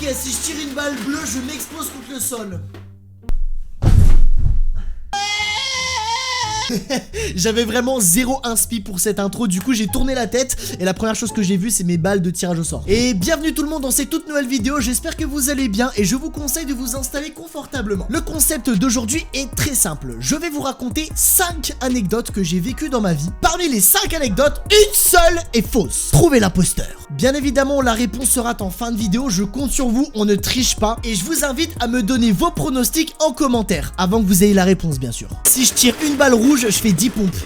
Ok, si je tire une balle bleue, je m'explose contre le sol. J'avais vraiment zéro inspi pour cette intro, du coup j'ai tourné la tête et la première chose que j'ai vue c'est mes balles de tirage au sort. Et bienvenue tout le monde dans cette toute nouvelle vidéo, j'espère que vous allez bien et je vous conseille de vous installer confortablement. Le concept d'aujourd'hui est très simple, je vais vous raconter 5 anecdotes que j'ai vécues dans ma vie. Parmi les 5 anecdotes, une seule est fausse. Trouvez l'imposteur. Bien évidemment la réponse sera en fin de vidéo, je compte sur vous, on ne triche pas. Et je vous invite à me donner vos pronostics en commentaire, avant que vous ayez la réponse bien sûr. Si je tire une balle rouge, je fais 10 pompes.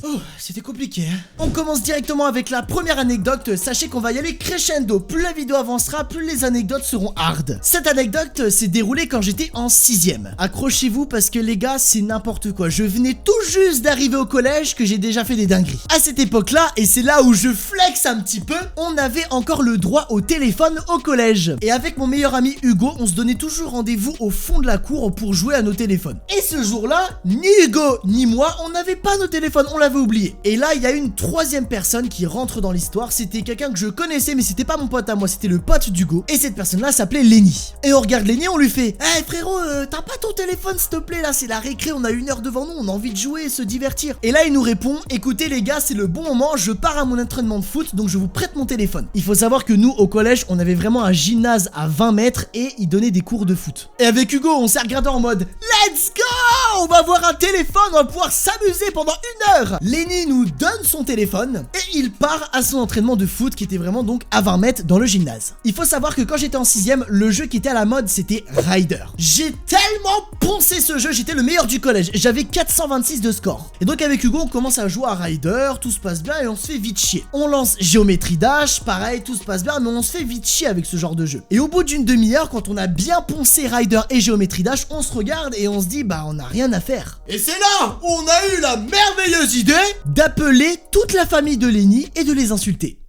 Oh, c'était compliqué hein. On commence directement avec la première anecdote. Sachez qu'on va y aller crescendo. Plus la vidéo avancera, plus les anecdotes seront hard. Cette anecdote s'est déroulée quand j'étais en 6ème. Accrochez-vous parce que les gars c'est n'importe quoi. Je venais tout juste d'arriver au collège que j'ai déjà fait des dingueries. À cette époque là, et c'est là où je flex un petit peu, on avait encore le droit au téléphone au collège. Et avec mon meilleur ami Hugo, on se donnait toujours rendez-vous au fond de la cour pour jouer à nos téléphones. Et ce jour-là, ni Hugo ni moi, on n'avait pas nos téléphones, on l'avait oublié. Et là, il y a une troisième personne qui rentre dans l'histoire. C'était quelqu'un que je connaissais, mais c'était pas mon pote à moi, c'était le pote d'Hugo. Et cette personne-là s'appelait Lenny. Et on regarde Lenny, on lui fait: hey frérot, t'as pas ton téléphone s'il te plaît, là c'est la récré, on a 1 heure devant nous, on a envie de jouer et se divertir. Et là, il nous répond: écoutez les gars, c'est le bon moment, je pars à mon entraînement de foot, donc je vous prête mon téléphone. Il faut savoir que nous, au collège, on avait vraiment un gymnase à 20 mètres et il donnait des cours de foot. Et avec Hugo, on s'est regardé en mode: let's go, on va avoir un téléphone, on va pouvoir s'amuser pendant 1 heure. Lenny nous donne son téléphone et il part à son entraînement de foot qui était vraiment donc à 20 mètres dans le gymnase. Il faut savoir que quand j'étais en 6ème, le jeu qui était à la mode c'était Ryder. J'ai tellement poncé ce jeu, j'étais le meilleur du collège, j'avais 426 de score. Et donc avec Hugo on commence à jouer à Ryder, tout se passe bien et on se fait vite chier. On lance Géométrie Dash, pareil, tout se passe bien mais on se fait vite chier avec ce genre de jeu. Et au bout d'une demi-heure, quand on a bien poncé Ryder et Géométrie Dash, on se regarde et on se dit bah on a rien à faire. Et c'est là où on a eu la merveilleuse idée d'appeler toute la famille de Lenny et de les insulter.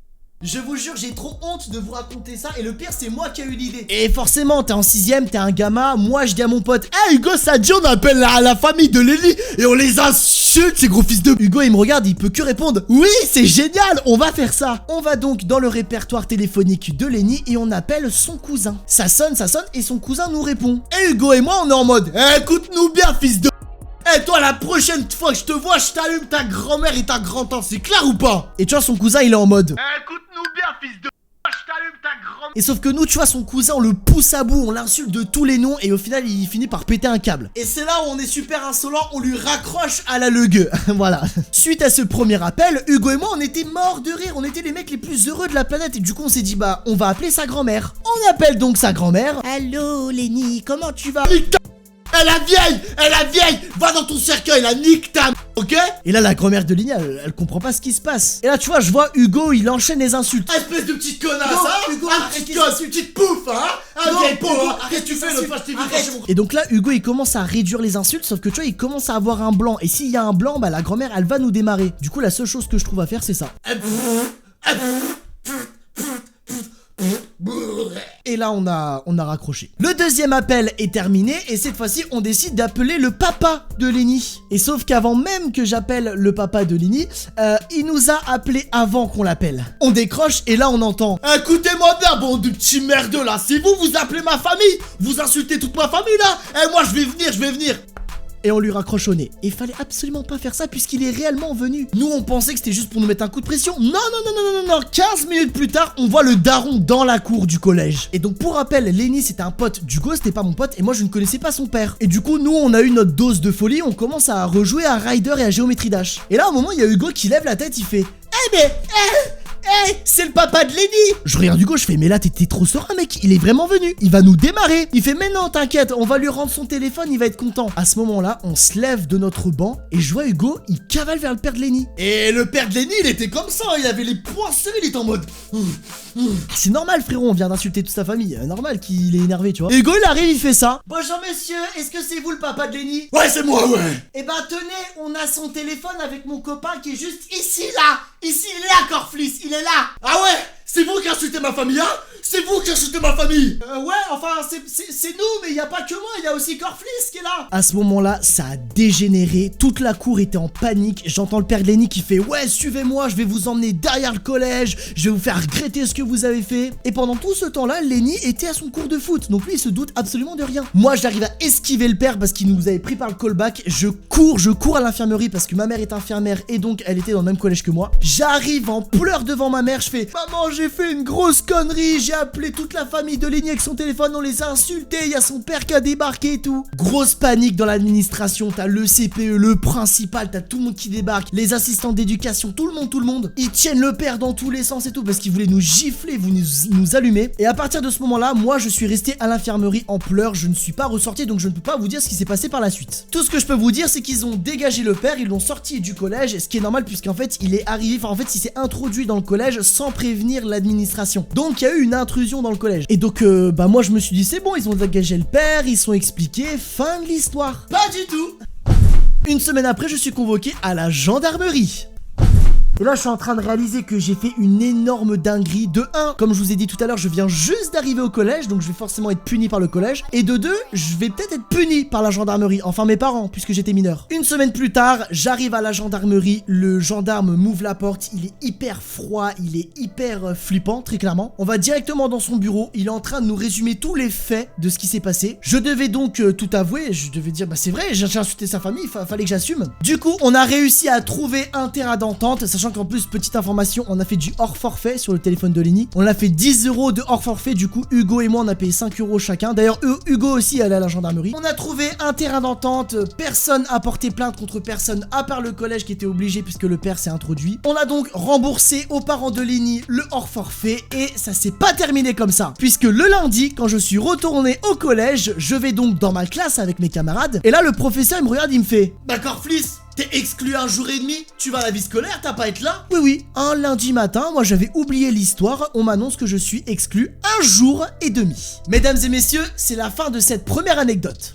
Je vous jure, j'ai trop honte de vous raconter ça et le pire c'est moi qui ai eu l'idée. Et forcément, t'es en 6ème, t'es un gamin, moi je dis à mon pote: hey Hugo, ça dit on appelle la famille de Lenny et on les insulte ces gros fils de... Hugo il me regarde, il peut que répondre: oui c'est génial, on va faire ça. On va donc dans le répertoire téléphonique de Lenny et on appelle son cousin. Ça sonne et son cousin nous répond. Et Hugo et moi on est en mode: hey, écoute-nous bien fils de... Eh toi, la prochaine fois que je te vois, je t'allume ta grand-mère et ta grand-tante, c'est clair ou pas? Et tu vois, son cousin, il est en mode: écoute-nous bien, fils de... je t'allume ta grand-mère. Et sauf que nous, tu vois, son cousin, on le pousse à bout, on l'insulte de tous les noms et au final, il finit par péter un câble. Et c'est là où on est super insolent, on lui raccroche à la legue. Voilà. Suite à ce premier appel, Hugo et moi, on était morts de rire, on était les mecs les plus heureux de la planète et du coup, on s'est dit bah, on va appeler sa grand-mère. On appelle donc sa grand-mère. Allô, Lenny, comment tu vas? Elle la vieille, va dans ton cercueil, la nique ta... ok? Et là la grand-mère de Lenny elle comprend pas ce qui se passe. Et là tu vois je vois Hugo il enchaîne les insultes. Espèce de petite connasse hein? Hugo, petite pouffe hein? Vieille pauvre hein? Qu'est-ce que tu fais l'autre fois je t'ai vu chez mon... Et donc là Hugo il commence à réduire les insultes. Sauf que tu vois il commence à avoir un blanc. Et s'il y a un blanc bah la grand-mère elle va nous démarrer. Du coup la seule chose que je trouve à faire c'est ça. Et là on a raccroché. Le deuxième appel est terminé et cette fois-ci on décide d'appeler le papa de Lenny. Et sauf qu'avant même que j'appelle le papa de Lenny, il nous a appelé avant qu'on l'appelle. On décroche et là on entend: écoutez-moi bien bon de petits merdeux là, si vous appelez ma famille, vous insultez toute ma famille là, et moi je vais venir. Et on lui raccroche au nez. Et il fallait absolument pas faire ça puisqu'il est réellement venu. Nous on pensait que c'était juste pour nous mettre un coup de pression. Non. 15 minutes plus tard, on voit le daron dans la cour du collège. Et donc pour rappel, Lenny c'était un pote d'Hugo, c'était pas mon pote et moi je ne connaissais pas son père. Et du coup nous on a eu notre dose de folie, on commence à rejouer à Ryder et à Géométrie Dash. Et là à un moment il y a Hugo qui lève la tête, il fait: c'est le papa de Lenny. Je regarde Hugo, je fais: mais là t'étais trop serein mec, il est vraiment venu, il va nous démarrer. Il fait: mais non t'inquiète, on va lui rendre son téléphone, il va être content. À ce moment là, on se lève de notre banc et je vois Hugo, il cavale vers le père de Lenny. Et le père de Lenny il était comme ça, il avait les poings serrés, il était en mode... C'est normal frérot, on vient d'insulter toute sa famille, normal qu'il est énervé tu vois. Et Hugo il arrive, il fait ça: bonjour monsieur, est-ce que c'est vous le papa de Lenny? Ouais c'est moi ouais. Et bah tenez, on a son téléphone avec mon copain qui est juste ici là. Ici il est là Corflis, il est là. Ah ouais, c'est vous qui insultez ma famille hein? C'est vous qui achetez ma famille. Ouais, enfin, c'est nous, mais il y a pas que moi, il y a aussi Corflis qui est là. À ce moment-là, ça a dégénéré. Toute la cour était en panique. J'entends le père de Lenny qui fait: ouais, suivez-moi, je vais vous emmener derrière le collège, je vais vous faire regretter ce que vous avez fait. Et pendant tout ce temps-là, Lenny était à son cours de foot, donc lui, il se doute absolument de rien. Moi, j'arrive à esquiver le père parce qu'il nous avait pris par le callback. Je cours à l'infirmerie parce que ma mère est infirmière et donc elle était dans le même collège que moi. J'arrive en pleurs devant ma mère, je fais: maman, j'ai fait une grosse connerie, j'ai appelé toute la famille de Lenny avec son téléphone, on les a insultés, il y a son père qui a débarqué et tout. Grosse panique dans l'administration, t'as le CPE, le principal, t'as tout le monde qui débarque, les assistants d'éducation, tout le monde. Ils tiennent le père dans tous les sens et tout parce qu'ils voulaient nous gifler, vous nous allumer. Et à partir de ce moment-là, moi je suis resté à l'infirmerie en pleurs, je ne suis pas ressorti, donc je ne peux pas vous dire ce qui s'est passé par la suite. Tout ce que je peux vous dire, c'est qu'ils ont dégagé le père, ils l'ont sorti du collège, ce qui est normal puisqu'en fait il est arrivé, enfin en fait il s'est introduit dans le collège sans prévenir l'administration. Donc il y a eu une intrusion dans le collège. Et donc bah moi je me suis dit c'est bon, ils ont dégagé le père, ils sont expliqués, fin de l'histoire. Pas du tout. Une semaine après, je suis convoqué à la gendarmerie. Et là, je suis en train de réaliser que j'ai fait une énorme dinguerie. De 1, comme je vous ai dit tout à l'heure, je viens juste d'arriver au collège, donc je vais forcément être puni par le collège. Et de 2, je vais peut-être être puni par la gendarmerie, enfin mes parents, puisque j'étais mineur. Une semaine plus tard, j'arrive à la gendarmerie, le gendarme m'ouvre la porte, il est hyper froid, il est hyper flippant, très clairement. On va directement dans son bureau, il est en train de nous résumer tous les faits de ce qui s'est passé. Je devais donc tout avouer, je devais dire, bah c'est vrai, j'ai insulté sa famille, fallait que j'assume. Du coup, on a réussi à trouver un terrain d'entente, sachant qu'en plus, petite information, on a fait du hors forfait sur le téléphone de Lenny. On a fait 10 € de hors forfait, du coup Hugo et moi on a payé 5 € chacun. D'ailleurs Hugo aussi allait à la gendarmerie. On a trouvé un terrain d'entente, personne a porté plainte contre personne à part le collège qui était obligé puisque le père s'est introduit. On a donc remboursé aux parents de Lenny le hors forfait et ça s'est pas terminé comme ça. Puisque le lundi, quand je suis retourné au collège, je vais donc dans ma classe avec mes camarades et là le professeur il me regarde, il me fait: d'accord Fliss, t'es exclu un jour et demi? Tu vas à la vie scolaire, t'as pas à être là? Oui, un lundi matin, moi j'avais oublié l'histoire, on m'annonce que je suis exclu un jour et demi. Mesdames et messieurs, c'est la fin de cette première anecdote.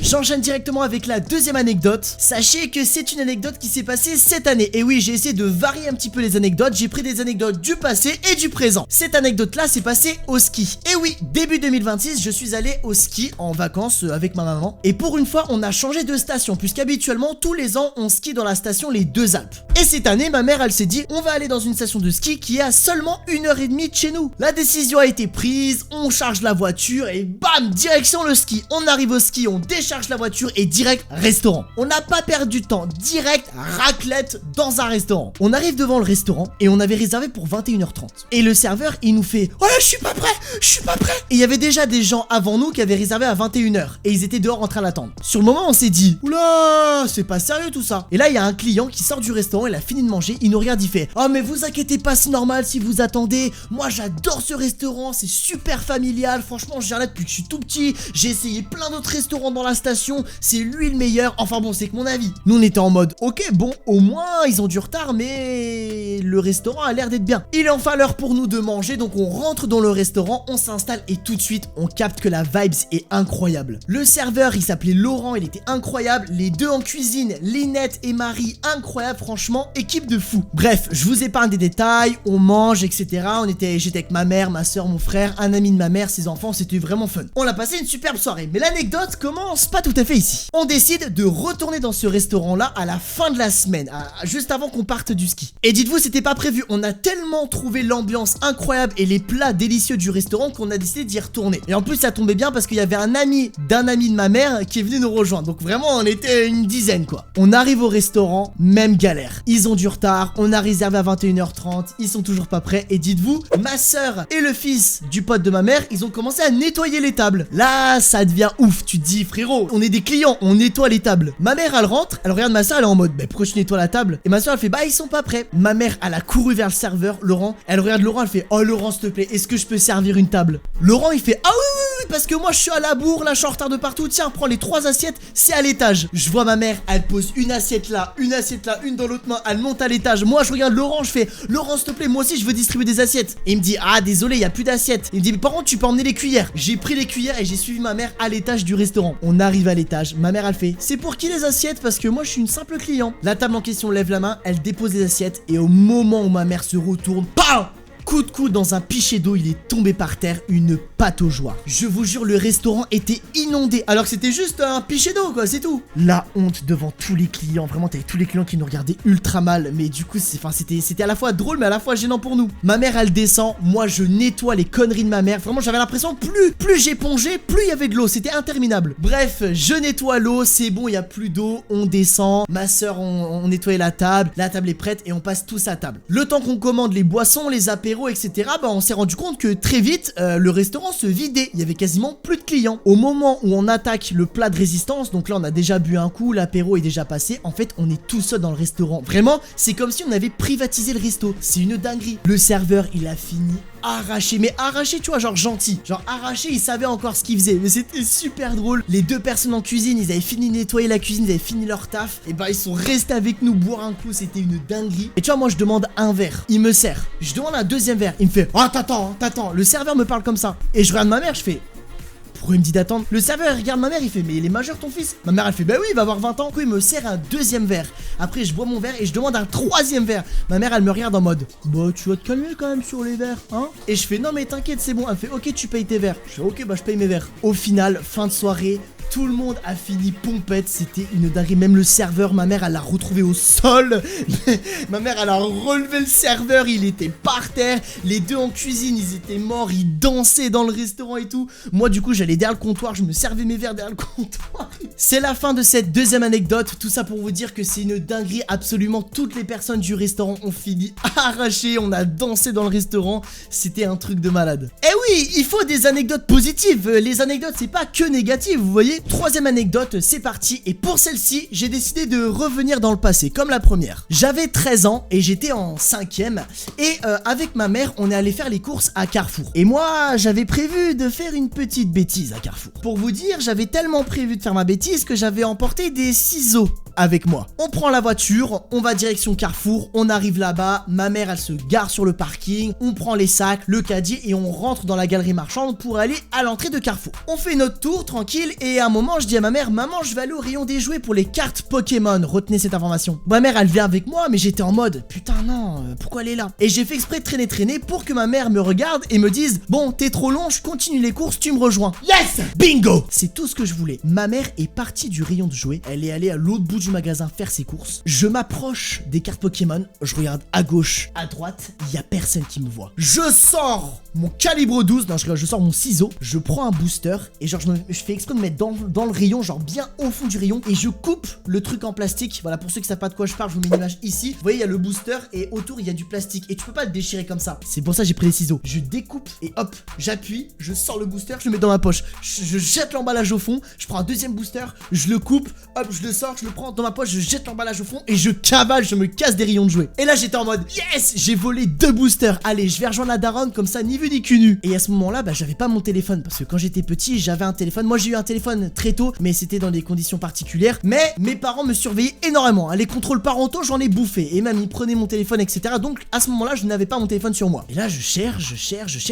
J'enchaîne directement avec la deuxième anecdote. Sachez que c'est une anecdote qui s'est passée cette année. Et oui, j'ai essayé de varier un petit peu les anecdotes. J'ai pris des anecdotes du passé et du présent. Cette anecdote-là s'est passée au ski. Et oui, début 2026, je suis allé au ski en vacances avec ma maman. Et pour une fois, on a changé de station. Puisqu'habituellement, tous les ans, on skie dans la station Les Deux Alpes. Et cette année, ma mère, elle s'est dit, on va aller dans une station de ski qui est à seulement 1h30 de chez nous. La décision a été prise, on charge la voiture et bam, direction le ski. On arrive au ski, on décharge la voiture et direct restaurant. On n'a pas perdu de temps, direct raclette dans un restaurant. On arrive devant le restaurant et on avait réservé pour 21h30. Et le serveur, il nous fait: oh là, je suis pas prêt. Et il y avait déjà des gens avant nous qui avaient réservé à 21h et ils étaient dehors en train d'attendre. Sur le moment, on s'est dit: oula, c'est pas sérieux tout ça. Et là, il y a un client qui sort du restaurant, il a fini de manger, il nous regarde, il fait: oh mais vous inquiétez pas, c'est normal si vous attendez. Moi, j'adore ce restaurant, c'est super familial. Franchement, je viens là depuis que je suis tout petit. J'ai essayé plein d'autres restaurants dans la station, c'est lui le meilleur. Enfin bon, c'est que mon avis. Nous on était en mode ok, bon, au moins ils ont du retard, mais le restaurant a l'air d'être bien. Il est enfin l'heure pour nous de manger, donc on rentre dans le restaurant, on s'installe et tout de suite on capte que la vibes est incroyable. Le serveur, il s'appelait Laurent, il était incroyable. Les deux en cuisine, Lynette et Marie, incroyable, franchement, équipe de fou. Bref, je vous épargne des détails, on mange, etc. J'étais avec ma mère, ma soeur, mon frère, un ami de ma mère, ses enfants, c'était vraiment fun. On a passé une superbe soirée, mais l'anecdote commence pas tout à fait ici. On décide de retourner dans ce restaurant-là à la fin de la semaine, juste avant qu'on parte du ski. Et dites-vous, c'était pas prévu. On a tellement trouvé l'ambiance incroyable et les plats délicieux du restaurant qu'on a décidé d'y retourner. Et en plus, ça tombait bien parce qu'il y avait un ami d'un ami de ma mère qui est venu nous rejoindre. Donc vraiment, on était une dizaine, quoi. On arrive au restaurant, même galère. Ils ont du retard, on a réservé à 21h30, ils sont toujours pas prêts. Et dites-vous, ma soeur et le fils du pote de ma mère, ils ont commencé à nettoyer les tables. Là, ça devient ouf. Tu te dis, frérot, on est des clients, on nettoie les tables. Ma mère, elle rentre, elle regarde ma soeur, elle est en mode, bah pourquoi tu nettoies la table? Et ma soeur, elle fait, bah ils sont pas prêts. Ma mère, elle a couru vers le serveur, Laurent. Elle regarde Laurent, elle fait, oh Laurent, s'il te plaît, est-ce que je peux servir une table? Laurent, il fait, ah oui, oui, parce que moi je suis à la bourre, là je suis en retard de partout. Tiens, prends les 3 assiettes, c'est à l'étage. Je vois ma mère, elle pose une assiette là, une dans l'autre main, elle monte à l'étage. Moi je regarde Laurent, je fais Laurent s'il te plaît, moi aussi je veux distribuer des assiettes. Et il me dit ah désolé, il y a plus d'assiettes. Il me dit mais par contre tu peux emmener les cuillères. J'ai pris les cuillères et j'ai suivi ma mère à l'étage du restaurant. On arrive à l'étage, ma mère elle fait c'est pour qui les assiettes parce que moi je suis une simple client. La table en question lève la main, elle dépose les assiettes et au moment où ma mère se retourne, PAM! Coup de coude dans un pichet d'eau, il est tombé par terre, une pâte aux joies. Je vous jure, le restaurant était inondé, alors que c'était juste un pichet d'eau, quoi, c'est tout. La honte devant tous les clients, vraiment, t'avais tous les clients qui nous regardaient ultra mal, mais du coup, c'était à la fois drôle, mais à la fois gênant pour nous. Ma mère, elle descend, moi, je nettoie les conneries de ma mère. Vraiment, j'avais l'impression, plus j'épongeais, plus il y avait de l'eau, c'était interminable. Bref, je nettoie l'eau, c'est bon, il y a plus d'eau, on descend. Ma soeur, on nettoie la table est prête et on passe tous à table. Le temps qu'on commande les boissons, les apéros, etc. Bah on s'est rendu compte que très vite le restaurant se vidait, il y avait quasiment plus de clients. Au moment où on attaque le plat de résistance, donc là on a déjà bu un coup, l'apéro est déjà passé, en fait on est tout seul dans le restaurant. Vraiment, c'est comme si on avait privatisé le resto, c'est une dinguerie. Le serveur il a fini arraché, mais arraché tu vois, genre gentil, genre arraché, il savait encore ce qu'il faisait, mais c'était super drôle. Les deux personnes en cuisine, ils avaient fini de nettoyer la cuisine, ils avaient fini leur taf, et bah ils sont restés avec nous boire un coup, c'était une dinguerie. Et tu vois, moi je demande un verre, il me sert, je demande un deuxième verre, il me fait oh t'attends, le serveur me parle comme ça, et je regarde ma mère, je fais pourquoi il me dit d'attendre? Le serveur il regarde ma mère, il fait mais il est majeur ton fils? Ma mère elle fait bah oui il va avoir 20 ans. Du coup il me sert un deuxième verre. Après je bois mon verre et je demande un troisième verre. Ma mère elle me regarde en mode bah tu vas te calmer quand même sur les verres hein. Et je fais non mais t'inquiète c'est bon. Elle me fait ok tu payes tes verres. Je fais ok bah je paye mes verres. Au final fin de soirée, tout le monde a fini pompette, c'était une dinguerie. Même le serveur, ma mère elle l'a retrouvé au sol. Ma mère elle a relevé le serveur, il était par terre. Les deux en cuisine, ils étaient morts, ils dansaient dans le restaurant et tout. Moi du coup j'allais derrière le comptoir, je me servais mes verres derrière le comptoir. C'est la fin de cette deuxième anecdote. Tout ça pour vous dire que c'est une dinguerie. Absolument toutes les personnes du restaurant ont fini arrachées. On a dansé dans le restaurant, c'était un truc de malade. Eh oui, il faut des anecdotes positives. Les anecdotes c'est pas que négatif, vous voyez. Troisième anecdote, c'est parti. Et pour celle-ci, j'ai décidé de revenir dans le passé, comme la première. J'avais 13 ans et j'étais en 5ème. Et avec ma mère, on est allé faire les courses à Carrefour. Et moi, j'avais prévu de faire une petite bêtise à Carrefour. Pour vous dire, j'avais tellement prévu de faire ma bêtise que j'avais emporté des ciseaux avec moi. On prend la voiture, on va direction Carrefour, on arrive là-bas, ma mère elle se gare sur le parking, on prend les sacs, le caddie et on rentre dans la galerie marchande pour aller à l'entrée de Carrefour. On fait notre tour tranquille et à un moment je dis à ma mère, maman je vais aller au rayon des jouets pour les cartes Pokémon, retenez cette information. Ma mère elle vient avec moi mais j'étais en mode putain non, pourquoi elle est là? Et j'ai fait exprès de traîner pour que ma mère me regarde et me dise bon t'es trop long, je continue les courses, tu me rejoins. Yes! Bingo! C'est tout ce que je voulais. Ma mère est partie du rayon de jouets, elle est allée à l'autre bout du magasin faire ses courses. Je m'approche des cartes Pokémon, je regarde à gauche, à droite, il y a personne qui me voit. Je sors mon calibre 12, non je sors mon ciseau, je prends un booster et genre je fais exprès de mettre dans le rayon, genre bien au fond du rayon et je coupe le truc en plastique. Voilà, pour ceux qui savent pas de quoi je parle, je vous mets une image ici. Vous voyez, il y a le booster et autour il y a du plastique et tu peux pas le déchirer comme ça. C'est pour ça que j'ai pris les ciseaux. Je découpe et hop, j'appuie, je sors le booster, je le mets dans ma poche. Je jette l'emballage au fond, je prends un deuxième booster, je le coupe, hop, je le sors, je le prends dans ma poche, je jette l'emballage au fond et je cavale, je me casse des rayons de jouets. Et là j'étais en mode yes, j'ai volé 2 boosters. Allez, je vais rejoindre la daronne comme ça, ni vu ni cul nu. Et à ce moment-là, bah j'avais pas mon téléphone parce que quand j'étais petit, j'avais un téléphone. Moi j'ai eu un téléphone très tôt, mais c'était dans des conditions particulières. Mais mes parents me surveillaient énormément. Les contrôles parentaux, j'en ai bouffé. Et même ils prenaient mon téléphone, etc. Donc à ce moment-là, je n'avais pas mon téléphone sur moi. Et là, je cherche,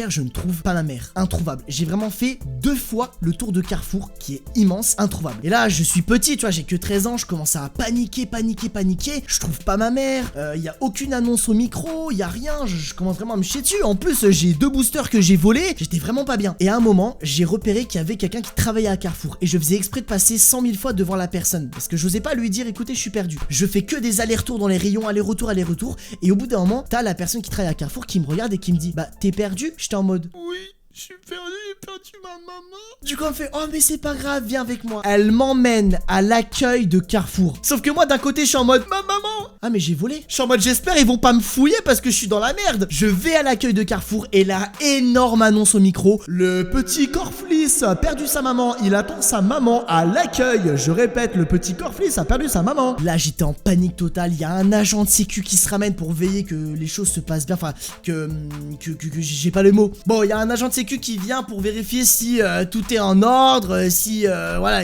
je ne trouve pas ma mère. Introuvable. J'ai vraiment fait 2 fois le tour de Carrefour, qui est immense, introuvable. Et là, je suis petit, tu vois, j'ai que 13 ans, je commence à paniquer. Je trouve pas ma mère. Il y a aucune annonce au micro, il y a rien. Je commence vraiment à me chier dessus. En plus, j'ai 2 boosters que j'ai volés. J'étais vraiment pas bien. Et à un moment, j'ai repéré qu'il y avait quelqu'un qui travaillait à Carrefour. Et je faisais exprès de passer 100 000 fois devant la personne. Parce que j'osais pas lui dire, écoutez, je suis perdu. Je fais que des allers-retours dans les rayons, aller-retour. Et au bout d'un moment, t'as la personne qui travaille à Carrefour qui me regarde et qui me dit, bah, t'es perdu? J'étais en mode, oui. Je suis perdu, j'ai perdu ma maman. Du coup, elle me fait, oh, mais c'est pas grave, viens avec moi. Elle m'emmène à l'accueil de Carrefour. Sauf que moi, d'un côté, je suis en mode, ma maman. Ah, mais j'ai volé. Je suis en mode, j'espère, ils vont pas me fouiller parce que je suis dans la merde. Je vais à l'accueil de Carrefour et la énorme annonce au micro. Le petit Corflis a perdu sa maman. Il attend sa maman à l'accueil. Je répète, le petit Corflis a perdu sa maman. Là, j'étais en panique totale. Il y a un agent de sécu qui se ramène pour veiller que les choses se passent bien. Enfin, que j'ai pas le mot. Bon, il y a un agent de sécu sécu qui vient pour vérifier si tout est en ordre, voilà,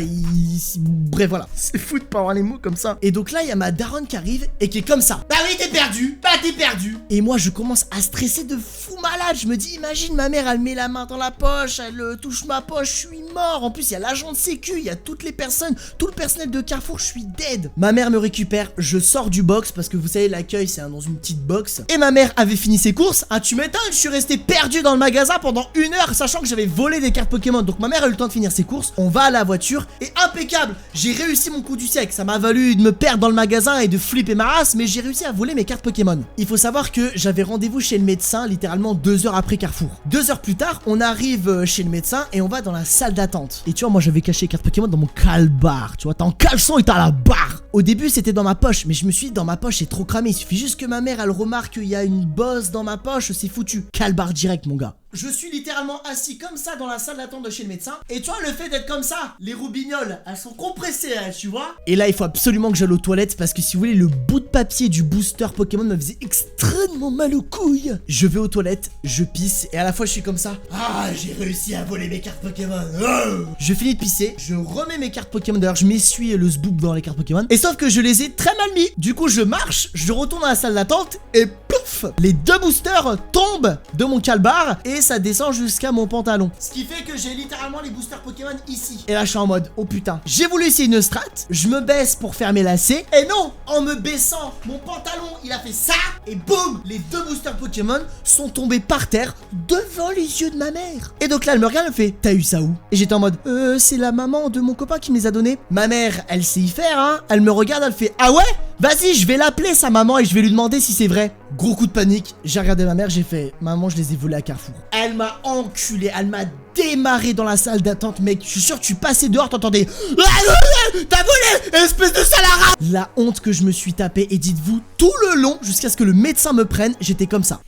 bref, voilà. C'est fou de pas avoir les mots comme ça. Et donc là, il y a ma daronne qui arrive et qui est comme ça. Bah oui, t'es perdu. Bah t'es perdu. Et moi, je commence à stresser de fou malade. Je me dis, imagine, ma mère, elle met la main dans la poche, elle touche ma poche, je suis mort. En plus, il y a l'agent de sécu, il y a toutes les personnes, tout le personnel de Carrefour, je suis dead. Ma mère me récupère, je sors du box parce que vous savez, l'accueil, c'est dans une petite box. Et ma mère avait fini ses courses. Ah, tu m'étonnes, je suis resté perdu dans le magasin pendant 1 heure, sachant que j'avais volé des cartes Pokémon. Donc ma mère a eu le temps de finir ses courses. On va à la voiture et impeccable, j'ai réussi mon coup du siècle. Ça m'a valu de me perdre dans le magasin et de flipper ma race, mais j'ai réussi à voler mes cartes Pokémon. Il faut savoir que j'avais rendez-vous chez le médecin littéralement 2 heures après Carrefour. 2 heures plus tard, on arrive chez le médecin et on va dans la salle d'attente. Et tu vois, moi j'avais caché les cartes Pokémon dans mon calbar. Tu vois, t'es en caleçon et t'as la barre. Au début, c'était dans ma poche, mais je me suis dit, dans ma poche, c'est trop cramé. Il suffit juste que ma mère, elle remarque qu'il y a une bosse dans ma poche, c'est foutu. Calbar direct, mon gars. Je suis littéralement assis comme ça dans la salle d'attente de chez le médecin. Et tu vois, le fait d'être comme ça, les roubignoles, elles sont compressées, tu vois. Et là, il faut absolument que j'aille aux toilettes parce que si vous voulez, le bout de papier du booster Pokémon me faisait extrêmement mal aux couilles. Je vais aux toilettes, je pisse et à la fois, je suis comme ça. Ah, j'ai réussi à voler mes cartes Pokémon. Oh. Je finis de pisser, je remets mes cartes Pokémon. D'ailleurs, je m'essuie le zboob dans les cartes Pokémon. Et sauf que je les ai très mal mis. Du coup, je marche, je retourne dans la salle d'attente et pouf, les 2 boosters tombent de mon calbar et ça descend jusqu'à mon pantalon. Ce qui fait que j'ai littéralement les boosters Pokémon ici. Et là je suis en mode, oh putain. J'ai voulu essayer une strat, je me baisse pour faire mes lacets. Et non, en me baissant, mon pantalon il a fait ça. Et boum, les 2 boosters Pokémon sont tombés par terre devant les yeux de ma mère. Et donc là elle me regarde, elle me fait, t'as eu ça où? Et j'étais en mode, c'est la maman de mon copain qui me les a donnés. Ma mère, elle sait y faire, hein. Elle me regarde, elle fait, ah ouais? Vas-y, je vais l'appeler sa maman et je vais lui demander si c'est vrai. Gros coup de panique, j'ai regardé ma mère, j'ai fait, maman, je les ai volés à Carrefour. Elle m'a enculé, elle m'a démarré dans la salle d'attente, mec. Je suis sûr que tu passais dehors, t'entendais, t'as volé, espèce de salara. La honte que je me suis tapé, et dites-vous, tout le long, jusqu'à ce que le médecin me prenne, j'étais comme ça.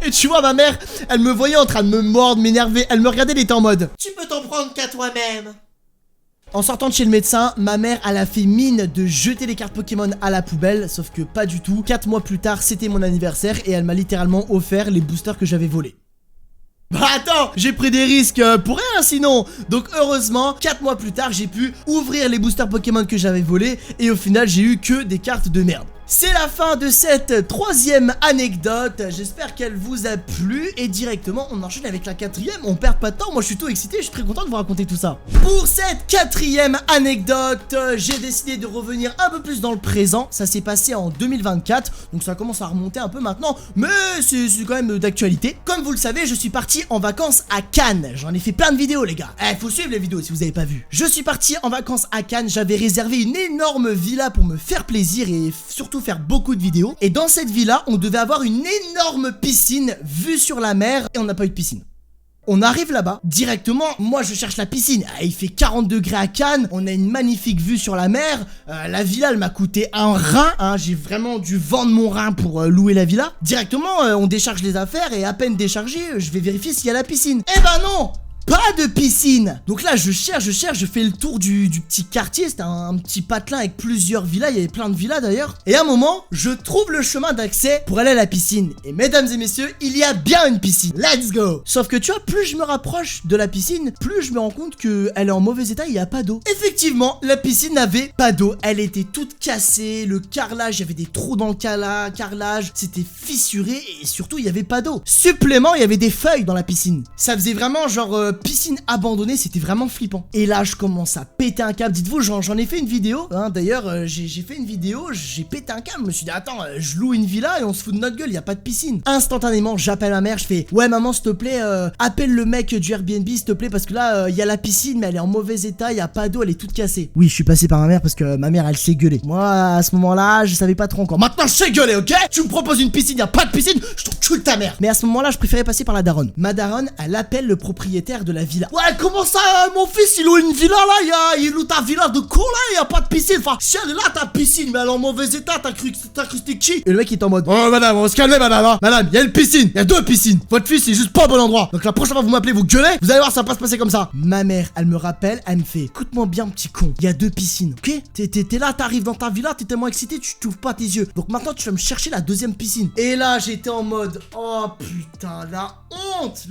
Et tu vois, ma mère, elle me voyait en train de me mordre, m'énerver. Elle me regardait, elle était en mode, tu peux t'en prendre qu'à toi-même. En sortant de chez le médecin, ma mère, elle a fait mine de jeter les cartes Pokémon à la poubelle, sauf que pas du tout. 4 mois plus tard, c'était mon anniversaire et elle m'a littéralement offert les boosters que j'avais volés. Bah attends, j'ai pris des risques pour rien sinon. Donc heureusement, 4 mois plus tard, j'ai pu ouvrir les boosters Pokémon que j'avais volés et au final, j'ai eu que des cartes de merde. C'est la fin de cette 3e anecdote, j'espère qu'elle vous a plu et directement on enchaîne avec la 4e, on perd pas de temps, moi je suis tout excité, je suis très content de vous raconter tout ça. Pour cette 4e anecdote, j'ai décidé de revenir un peu plus dans le présent, ça s'est passé en 2024, donc ça commence à remonter un peu maintenant, mais c'est quand même d'actualité. Comme vous le savez, je suis parti en vacances à Cannes, j'en ai fait plein de vidéos les gars, faut suivre les vidéos si vous avez pas vu. Je suis parti en vacances à Cannes, j'avais réservé une énorme villa pour me faire plaisir et surtout faire beaucoup de vidéos. Et dans cette villa, on devait avoir une énorme piscine vue sur la mer et on n'a pas eu de piscine. On arrive là-bas, directement, moi je cherche la piscine, il fait 40 degrés à Cannes, on a une magnifique vue sur la mer, la villa elle m'a coûté un rein, hein, j'ai vraiment dû vendre mon rein pour louer la villa. Directement, on décharge les affaires et à peine déchargé, je vais vérifier s'il y a la piscine. Eh ben non! Pas de piscine. Donc là je cherche, je fais le tour du petit quartier. C'était un petit patelin avec plusieurs villas. Il y avait plein de villas d'ailleurs. Et à un moment je trouve le chemin d'accès pour aller à la piscine. Et mesdames et messieurs, il y a bien une piscine. Let's go. Sauf que tu vois, plus je me rapproche de la piscine, plus je me rends compte qu'elle est en mauvais état. Il n'y a pas d'eau. Effectivement, la piscine n'avait pas d'eau. Elle était toute cassée. Le carrelage, il y avait des trous dans le carrelage. C'était fissuré et surtout il n'y avait pas d'eau. Supplément, il y avait des feuilles dans la piscine. Ça faisait vraiment genre piscine abandonnée, c'était vraiment flippant. Et là je commence à péter un câble. Dites-vous, j'en ai fait une vidéo, hein, d'ailleurs j'ai fait une vidéo, j'ai pété un câble. Je me suis dit attends, je loue une villa et on se fout de notre gueule, il y a pas de piscine. Instantanément j'appelle ma mère, je fais ouais maman s'il te plaît, appelle le mec du Airbnb s'il te plaît, parce que là il y a la piscine mais elle est en mauvais état, il y a pas d'eau, elle est toute cassée. Oui, je suis passé par ma mère parce que ma mère elle s'est gueulée. Moi à ce moment là je savais pas trop encore. Maintenant je sais gueuler, ok? Tu me proposes une piscine, y a pas de piscine, je t'encule ta mère. Mais à ce moment là je préférais passer par la daronne. Ma daronne elle appelle le propriétaire de la villa. Ouais, comment ça, mon fils, il loue une villa là, il loue ta villa de con là, il y a pas de piscine. Enfin, si elle est là, ta piscine, mais elle est en mauvais état, t'as cru c'était qui? Et le mec il est en mode, oh madame, on se calme madame, hein. Madame, il y a une piscine, il y a 2 piscines. Votre fils il est juste pas au bon endroit. Donc la prochaine fois vous m'appelez, vous gueulez, vous allez voir, ça va pas se passer comme ça. Ma mère, elle me rappelle, elle me fait, écoute-moi bien petit con, il y a 2 piscines, ok? T'es là, t'arrives dans ta villa, t'es tellement excité, tu t'ouvres pas tes yeux. Donc maintenant tu vas me chercher la 2e piscine. Et là j'étais en mode, oh putain, la honte.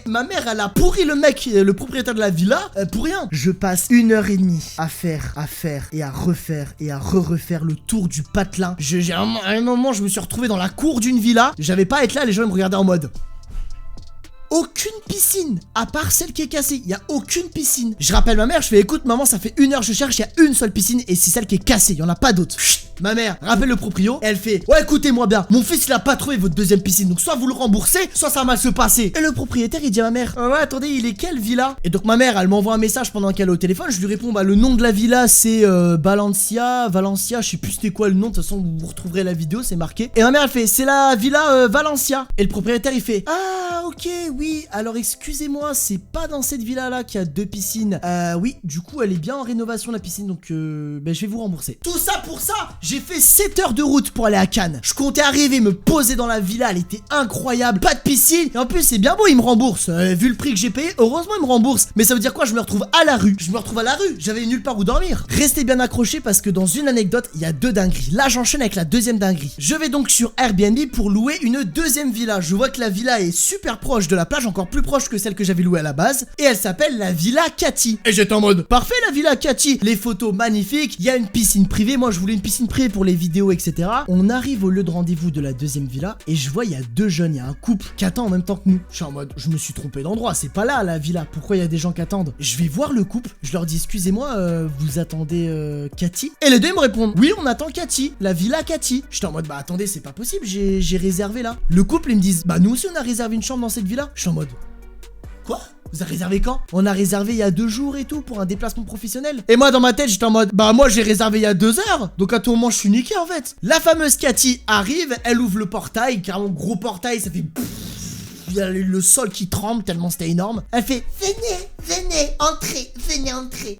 Ma mère elle a pourri le mec, le propriétaire de la villa, pour rien. Je passe 1h30 à faire et à refaire et à refaire le tour du patelin. À un moment je me suis retrouvé dans la cour d'une villa. J'avais pas à être là, les gens ils me regardaient en mode, aucune piscine, à part celle qui est cassée, il y a aucune piscine. Je rappelle ma mère, je fais, écoute maman, ça fait 1 heure je cherche, il y a une seule piscine et c'est celle qui est cassée, il y en a pas d'autre. Ma mère rappelle le proprio et elle fait, ouais écoutez-moi bien, mon fils il a pas trouvé votre 2e piscine, donc soit vous le remboursez, soit ça va mal se passer. Et le propriétaire il dit à ma mère, ouais attendez, il est quelle villa? Et donc ma mère elle m'envoie un message pendant qu'elle est au téléphone, je lui réponds, bah le nom de la villa c'est Valencia, je sais plus c'était quoi le nom, de toute façon vous retrouverez la vidéo, c'est marqué. Et ma mère elle fait, c'est la villa Valencia. Et le propriétaire il fait, ah ok oui, alors excusez-moi, c'est pas dans cette villa là qu'il y a 2 piscines. Oui, du coup elle est bien en rénovation la piscine, donc ben, je vais vous rembourser. Tout ça pour ça, j'ai fait 7 heures de route pour aller à Cannes. Je comptais arriver, me poser dans la villa, elle était incroyable, pas de piscine. Et en plus c'est bien beau, il me rembourse. Vu le prix que j'ai payé, heureusement il me rembourse. Mais ça veut dire quoi? Je me retrouve à la rue. J'avais nulle part où dormir. Restez bien accrochés parce que dans une anecdote, il y a 2 dingueries. Là j'enchaîne avec la 2e dinguerie. Je vais donc sur Airbnb pour louer une 2e villa. Je vois que la villa est super proche de la plage, encore plus proche que celle que j'avais louée à la base, et elle s'appelle la Villa Cathy. Et j'étais en mode, parfait la Villa Cathy, les photos magnifiques, il y a une piscine privée, moi je voulais une piscine privée pour les vidéos etc. On arrive au lieu de rendez-vous de la 2e villa et je vois il y a 2 jeunes, il y a un couple qui attend en même temps que nous. Je suis en mode, je me suis trompé d'endroit, c'est pas là la villa, pourquoi il y a des gens qui attendent? Je vais voir le couple, je leur dis excusez-moi, vous attendez Cathy? Et les deux ils me répondent, oui on attend Cathy, la Villa Cathy. J'étais en mode, bah attendez c'est pas possible, j'ai réservé là. Le couple ils me disent, bah nous aussi on a réservé une chambre dans cette villa. Je suis en mode, quoi? Vous avez réservé quand? On a réservé il y a 2 jours et tout pour un déplacement professionnel. Et moi dans ma tête j'étais en mode, bah moi j'ai réservé il y a 2 heures. Donc à tout moment je suis niqué en fait. La fameuse Cathy arrive, elle ouvre le portail, carrément gros portail, ça fait... Il y a le sol qui tremble tellement c'était énorme. Elle fait, venez, entrez.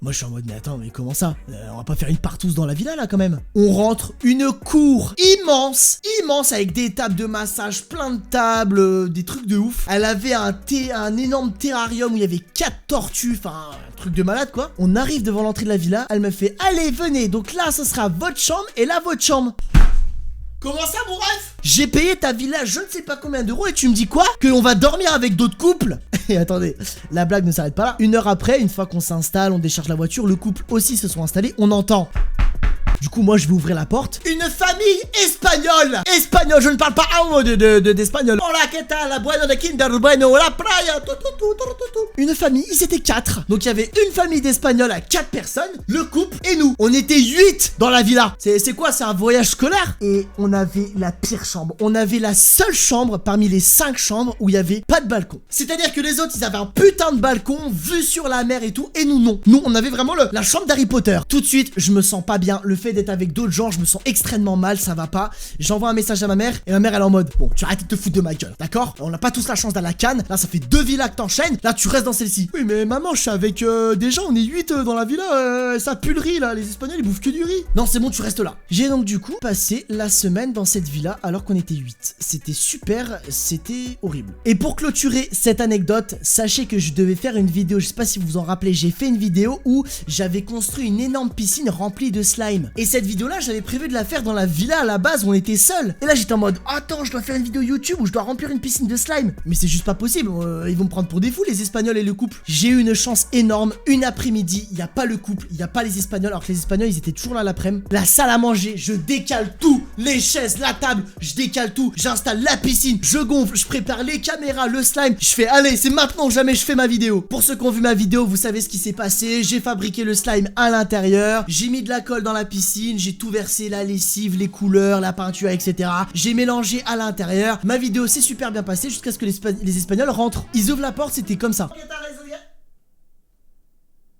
Moi je suis en mode, mais attends, mais comment ça? On va pas faire une partouze dans la villa là quand même. On rentre, une cour immense avec des tables de massage, plein de tables, des trucs de ouf. Elle avait un énorme terrarium où il y avait 4 tortues, enfin un truc de malade quoi. On arrive devant l'entrée de la villa, elle me fait, allez venez, donc là ce sera votre chambre et là votre chambre. Comment ça mon ref? J'ai payé ta villa je ne sais pas combien d'euros et tu me dis quoi? Qu'on va dormir avec d'autres couples? Et attendez, la blague ne s'arrête pas là. 1 heure après, une fois qu'on s'installe, on décharge la voiture, le couple aussi se sont installés, on entend. Du coup, moi, je vais ouvrir la porte. Une famille espagnole. Je ne parle pas d'espagnol. Hola, ¿qué tal? Bueno de Kinder, bueno, la playa. Une famille, ils étaient 4. Donc, il y avait une famille d'Espagnols à 4 personnes, le couple et nous. On était 8 dans la villa. C'est quoi? C'est un voyage scolaire? Et on avait la pire chambre. On avait la seule chambre parmi les 5 chambres où il n'y avait pas de balcon. C'est-à-dire que les autres, ils avaient un putain de balcon, vue sur la mer et tout. Et nous, non. Nous, on avait vraiment la chambre d'Harry Potter. Tout de suite, je me sens pas bien. Le fait d'être avec d'autres gens, je me sens extrêmement mal, ça va pas. J'envoie un message à ma mère et ma mère elle est en mode, bon tu arrêtes de te foutre de ma gueule, d'accord? On n'a pas tous la chance d'aller à Cannes, là ça fait 2 villas que t'enchaînes, là tu restes dans celle-ci. Oui mais maman je suis avec des gens, on est 8 dans la villa, ça pue le riz là, les Espagnols ils bouffent que du riz. Non c'est bon tu restes là. J'ai donc du coup passé la semaine dans cette villa alors qu'on était 8. C'était super, c'était horrible. Et pour clôturer cette anecdote, sachez que je devais faire une vidéo, je sais pas si vous vous en rappelez, j'ai fait une vidéo où j'avais construit une énorme piscine remplie de slime. Et cette vidéo là j'avais prévu de la faire dans la villa à la base où on était seul. Et là j'étais en mode attends je dois faire une vidéo YouTube où je dois remplir une piscine de slime. Mais c'est juste pas possible, ils vont me prendre pour des fous les Espagnols et le couple. J'ai eu une chance énorme, une après-midi, il n'y a pas le couple, il n'y a pas les Espagnols alors que les Espagnols ils étaient toujours là l'après-midi. La salle à manger, je décale tout, les chaises, la table, je décale tout, j'installe la piscine, je gonfle, je prépare les caméras, le slime, je fais allez c'est maintenant ou jamais je fais ma vidéo. Pour ceux qui ont vu ma vidéo vous savez ce qui s'est passé, j'ai fabriqué le slime à l'intérieur, j'ai mis de la colle dans la piscine, j'ai tout versé, la lessive, les couleurs, la peinture, etc. J'ai mélangé à l'intérieur. Ma vidéo s'est super bien passée jusqu'à ce que les Espagnols rentrent. Ils ouvrent la porte, c'était comme ça.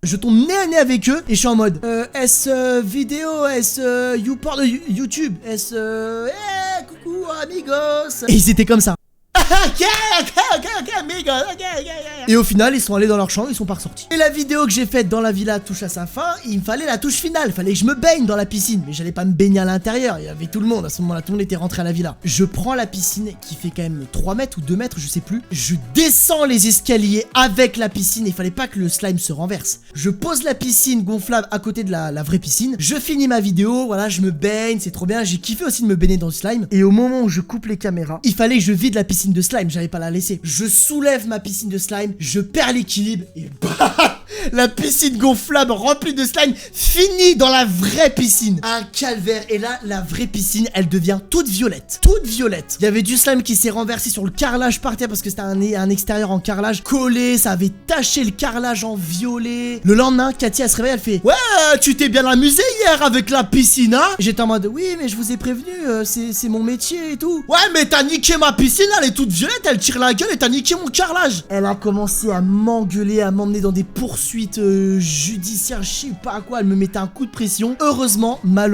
Je tombe nez à nez avec eux et je suis en mode est-ce vidéo, est-ce YouPorn YouTube, est-ce coucou amigos. Et ils étaient comme ça. ok, amigo, ok. Et au final, ils sont allés dans leur chambre, ils sont pas ressortis. Et la vidéo que j'ai faite dans la villa touche à sa fin. Il me fallait la touche finale, fallait que je me baigne dans la piscine. Mais j'allais pas me baigner à l'intérieur, il y avait tout le monde. À ce moment-là, tout le monde était rentré à la villa. Je prends la piscine qui fait quand même 3 mètres ou 2 mètres, je sais plus. Je descends les escaliers avec la piscine. Il fallait pas que le slime se renverse. Je pose la piscine gonflable à côté de la vraie piscine. Je finis ma vidéo, voilà, je me baigne, c'est trop bien. J'ai kiffé aussi de me baigner dans le slime. Et au moment où je coupe les caméras, il fallait que je vide la piscine de slime, j'allais pas la laisser. Je soulève ma piscine de slime, je perds l'équilibre et bam, la piscine gonflable remplie de slime finit dans la vraie piscine. Un calvaire. Et là, la vraie piscine, elle devient toute violette. Toute violette. Il y avait du slime qui s'est renversé sur le carrelage par terre parce que c'était un extérieur en carrelage collé. Ça avait taché le carrelage en violet. Le lendemain, Cathy, elle se réveille, elle fait: ouais, tu t'es bien amusé hier avec la piscine, hein? J'étais en mode: oui, mais je vous ai prévenu, c'est mon métier et tout. Ouais, mais t'as niqué ma piscine, elle est toute violette, elle tire la gueule et t'as niqué mon carrelage. Elle a commencé à m'engueuler, à m'emmener dans des poursuites judiciaires, je sais pas quoi. Elle me mettait un coup de pression. Heureusement, ma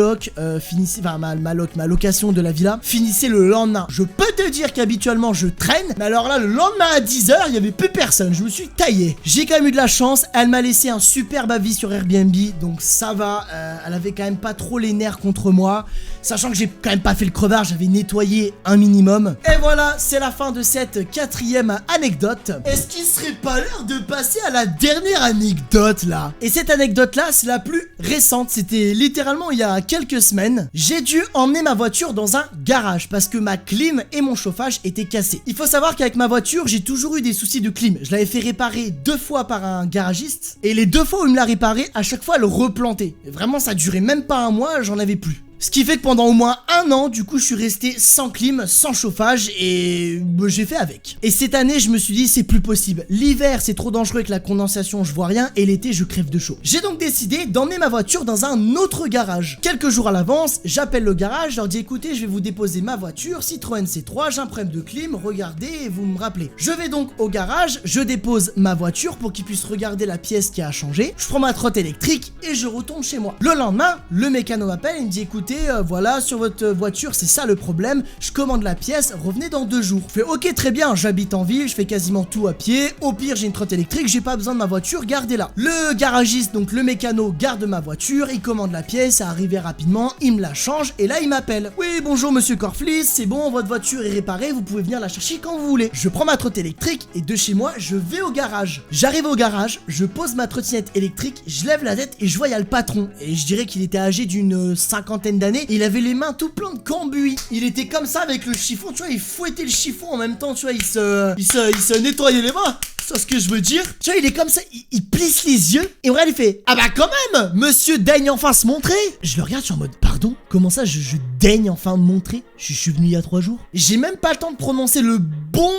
finissait, enfin ma location de la villa finissait le lendemain. Je peux te dire qu'habituellement je traîne, mais alors là, le lendemain à 10 h, il y avait plus personne. Je me suis taillé. J'ai quand même eu de la chance. Elle m'a laissé un superbe avis sur Airbnb, donc ça va. Elle avait quand même pas trop les nerfs contre moi, sachant que j'ai quand même pas fait le crevard, j'avais nettoyé un minimum. Et voilà, c'est la fin de cette 4e anecdote. Est-ce qu'il serait pas l'heure de passer à la dernière anecdote là? Et cette anecdote là, c'est la plus récente. C'était littéralement il y a quelques semaines. J'ai dû emmener ma voiture dans un garage parce que ma clim et mon chauffage étaient cassés. Il faut savoir qu'avec ma voiture, j'ai toujours eu des soucis de clim. Je l'avais fait réparer 2 fois par un garagiste et les 2 fois où il me l'a réparé, à chaque fois elle replantait. Et vraiment, ça durait même pas un mois, j'en avais plus. Ce qui fait que pendant au moins 1 an, du coup, je suis resté sans clim, sans chauffage et j'ai fait avec. Et cette année, je me suis dit, c'est plus possible. L'hiver, c'est trop dangereux avec la condensation, je vois rien, et l'été, je crève de chaud. J'ai donc décidé d'emmener ma voiture dans un autre garage. Quelques jours à l'avance, j'appelle le garage, je leur dis: écoutez, je vais vous déposer ma voiture, Citroën C3, j'ai un problème de clim, regardez et vous me rappelez. Je vais donc au garage, je dépose ma voiture pour qu'ils puissent regarder la pièce qui a changé. Je prends ma trotte électrique et je retourne chez moi. Le lendemain, le mécano m'appelle, il me dit: écoutez, voilà, sur votre voiture, c'est ça le problème. Je commande la pièce, revenez dans 2 jours. Je fais: ok, très bien, j'habite en ville, je fais quasiment tout à pied. Au pire, j'ai une trotte électrique, j'ai pas besoin de ma voiture, gardez-la. Le garagiste, donc le mécano, garde ma voiture, il commande la pièce, ça arrivait rapidement, il me la change et là il m'appelle: oui, bonjour monsieur Corflis, c'est bon, votre voiture est réparée, vous pouvez venir la chercher quand vous voulez. Je prends ma trotte électrique et de chez moi, je vais au garage. J'arrive au garage, je pose ma trottinette électrique, je lève la tête et je vois il y a le patron. Et je dirais qu'il était âgé d'une 50aine d'années. Il avait les mains tout plein de cambouis. Il était comme ça avec le chiffon, tu vois, il fouettait le chiffon en même temps, tu vois, il se nettoyait les mains. C'est ce que je veux dire. Tu vois, il est comme ça, il plisse les yeux et regarde, il fait: ah bah quand même, monsieur daigne enfin se montrer. Je le regarde, je suis en mode: pardon, comment ça je daigne enfin me montrer? Je suis venu il y a 3 jours. J'ai même pas le temps de prononcer le bon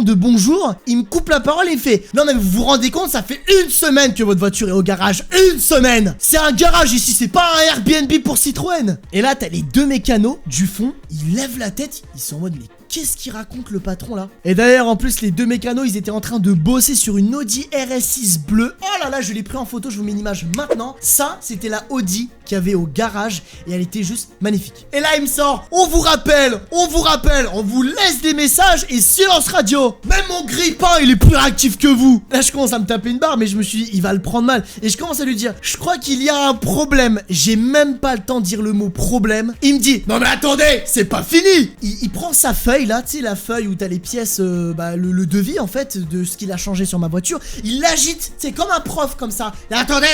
de bonjour. Il me coupe la parole et il fait: non mais vous vous rendez compte, ça fait 1 semaine que votre voiture est au garage. 1 semaine. C'est un garage ici, c'est pas un Airbnb pour Citroën. Et là t'as les 2 mécanos du fond, ils lèvent la tête, ils sont en mode: mais qu'est-ce qu'il raconte le patron là? Et d'ailleurs, en plus, les 2 mécanos, ils étaient en train de bosser sur une Audi RS6 bleue. Oh là là, je l'ai pris en photo, je vous mets une image maintenant. Ça, c'était la Audi qu'il y avait au garage et elle était juste magnifique. Et là, il me sort: on vous rappelle, on vous laisse des messages et silence radio. Même mon grille-pain, il est plus réactif que vous. Là, je commence à me taper une barre, mais je me suis dit, il va le prendre mal. Et je commence à lui dire: je crois qu'il y a un problème. J'ai même pas le temps de dire le mot problème. Il me dit: non mais attendez, c'est pas fini. Il prend sa feuille là, tu sais, la feuille où t'as les pièces, le devis en fait de ce qu'il a changé sur ma voiture. Il l'agite, c'est comme un prof comme ça. Et attendez,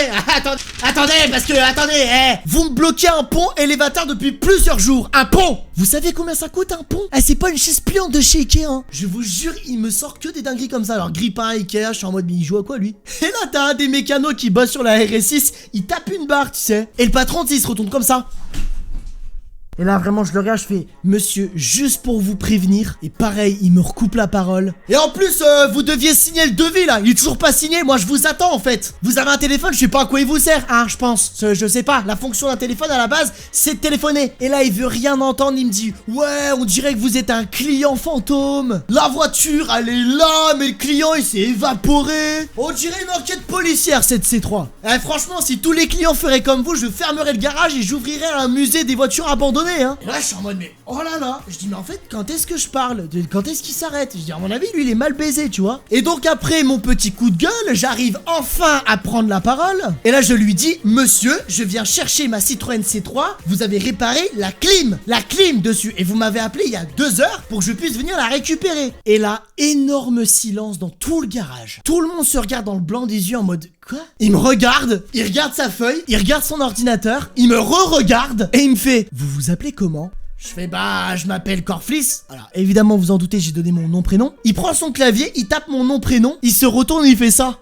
parce que attendez, vous me bloquez un pont élévateur depuis plusieurs jours. Un pont. Vous savez combien ça coûte un pont? C'est pas une chaise pliante de chez Ikea, hein. Je vous jure, il me sort que des dingueries comme ça. Alors grille-pain, Ikea, je suis en mode: mais il joue à quoi lui? Et là t'as un des mécanos qui bosse sur la RS6, il tape une barre, tu sais. Et le patron, tu sais, il se retourne comme ça. Et là vraiment je le regarde, je fais: monsieur, juste pour vous prévenir. Et pareil, il me recoupe la parole. Et en plus, vous deviez signer le devis là. Il est toujours pas signé, moi je vous attends en fait. Vous avez un téléphone, je sais pas à quoi il vous sert, hein, je pense. Je sais pas, la fonction d'un téléphone à la base, c'est de téléphoner. Et là il veut rien entendre, il me dit: ouais, on dirait que vous êtes un client fantôme. La voiture, elle est là, mais le client il s'est évaporé. On dirait une enquête policière cette C3. Franchement, si tous les clients feraient comme vous, je fermerais le garage et j'ouvrirais un musée des voitures abandonnées. pleurer, hein. Et là, je suis en mode, mais oh là là. Je dis, mais en fait, quand est-ce que je parle? Quand est-ce qu'il s'arrête? Je dis, à mon avis, lui, il est mal baisé, tu vois. Et donc, après mon petit coup de gueule, j'arrive enfin à prendre la parole. Et là, je lui dis, monsieur, je viens chercher ma Citroën C3. Vous avez réparé la clim dessus. Et vous m'avez appelé il y a 2 heures pour que je puisse venir la récupérer. Et là, énorme silence dans tout le garage. Tout le monde se regarde dans le blanc des yeux en mode, quoi? Il me regarde, il regarde sa feuille, il regarde son ordinateur, il me re-regarde et il me fait, vous vous appelez comment? Je fais, bah, je m'appelle Corflis. Alors, évidemment, vous en doutez, j'ai donné mon nom-prénom. Il prend son clavier, il tape mon nom-prénom, il se retourne et il fait ça.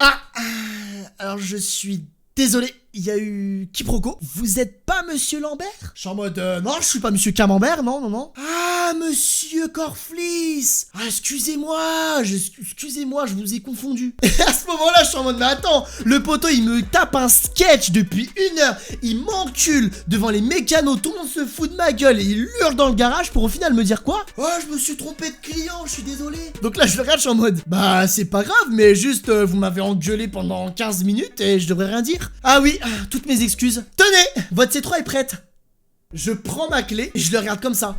Alors je suis désolé, il y a eu quiproquo. Vous êtes pas monsieur Lambert? Je suis en mode, non, je suis pas monsieur Camembert, non. Ah, monsieur Corflis. Ah, excusez-moi, je vous ai confondu. Et à ce moment-là, je suis en mode, mais attends, le poteau, il me tape un sketch depuis 1 heure. Il m'encule devant les mécanos, tout le monde se fout de ma gueule et il hurle dans le garage pour au final me dire quoi? Oh, je me suis trompé de client, je suis désolé. Donc là, je le regarde, je suis en mode, bah, c'est pas grave, mais juste, vous m'avez engueulé pendant 15 minutes et je devrais rien dire. Ah oui, toutes mes excuses. Tenez, votre C3 est prête. Je prends ma clé et je le regarde comme ça.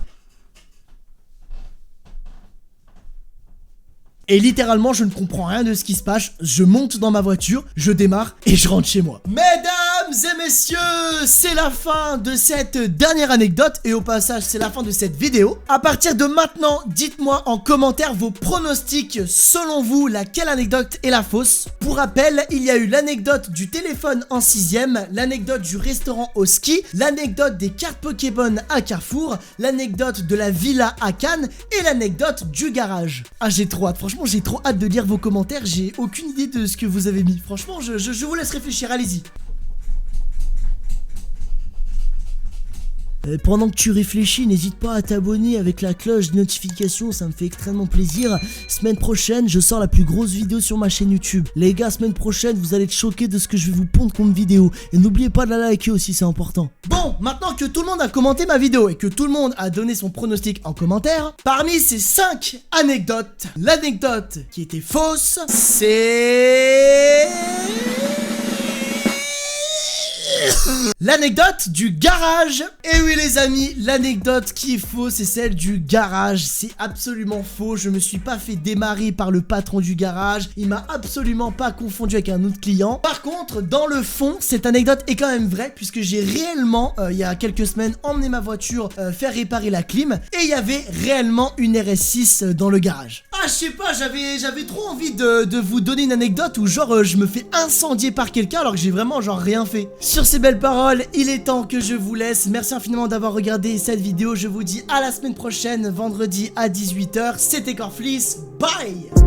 Et littéralement, je ne comprends rien de ce qui se passe. Je monte dans ma voiture, je démarre et je rentre chez moi. Mesdames et messieurs, c'est la fin de cette dernière anecdote. Et au passage, c'est la fin de cette vidéo. À partir de maintenant, dites-moi en commentaire vos pronostics. Selon vous, laquelle anecdote est la fausse? Pour rappel, il y a eu l'anecdote du téléphone en 6ème, l'anecdote du restaurant au ski, l'anecdote des cartes Pokémon à Carrefour, l'anecdote de la villa à Cannes et l'anecdote du garage. Ah, j'ai trop hâte, franchement. J'ai trop hâte de lire vos commentaires, j'ai aucune idée de ce que vous avez mis. Franchement, je vous laisse réfléchir, allez-y. Pendant que tu réfléchis, n'hésite pas à t'abonner avec la cloche de notification, ça me fait extrêmement plaisir. Semaine prochaine, je sors la plus grosse vidéo sur ma chaîne YouTube. Les gars, semaine prochaine, vous allez être choqués de ce que je vais vous pondre comme vidéo. Et n'oubliez pas de la liker aussi, c'est important. Bon, maintenant que tout le monde a commenté ma vidéo et que tout le monde a donné son pronostic en commentaire, parmi ces 5 anecdotes, l'anecdote qui était fausse, c'est... l'anecdote du garage. Et oui les amis, l'anecdote qui est fausse, c'est celle du garage. C'est absolument faux, je me suis pas fait démarrer par le patron du garage. Il m'a absolument pas confondu avec un autre client. Par contre, dans le fond, cette anecdote est quand même vraie, puisque j'ai réellement, il y a quelques semaines, emmené ma voiture faire réparer la clim. Et il y avait réellement une RS6 dans le garage. Ah, je sais pas, j'avais trop envie de vous donner une anecdote où genre je me fais incendier par quelqu'un alors que j'ai vraiment genre rien fait. Sur ces belles paroles, il est temps que je vous laisse. Merci infiniment d'avoir regardé cette vidéo. Je vous dis à la semaine prochaine, vendredi à 18 h. C'était Corflis. Bye!